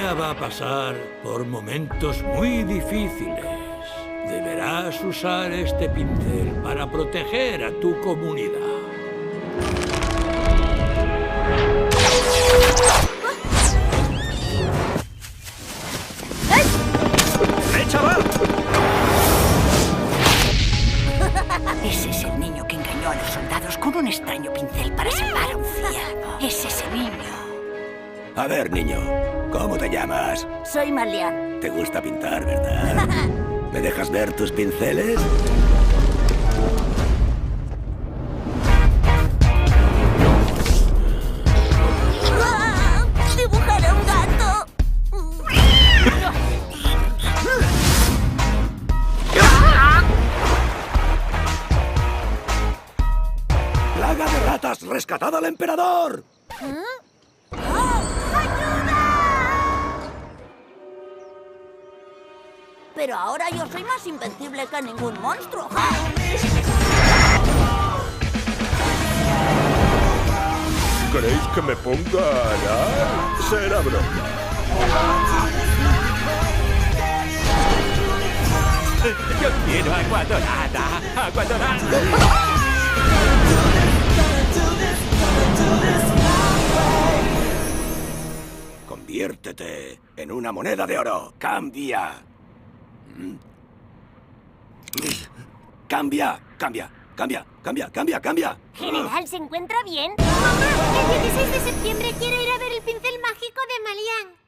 aldea va a pasar por momentos muy difíciles. Deberás usar este pincel para proteger a tu comunidad. chaval! Ese es el niño que engañó a los soldados con un extraño pincel para salvar a un ciervo. Es ese niño. A ver, niño, ¿cómo te llamas? Soy Malian. Te gusta pintar, ¿verdad? ¿Me dejas ver tus pinceles? ¡Dibujaré un gato! ¡Plaga de ratas! ¡Rescatad al emperador! Pero ahora yo soy más invencible que ningún monstruo. ¿Queréis que me ponga a arar? Será broma. ¡Yo quiero agua dorada! ¡Agua dorada! Conviértete en una moneda de oro. ¡Cambia! ¡Cambia! ¡Cambia! ¡Cambia! ¡Cambia! ¡Cambia! ¡Cambia! General, ¿se encuentra bien? Mamá, el 16 de septiembre quiero ir a ver el pincel mágico de Malian.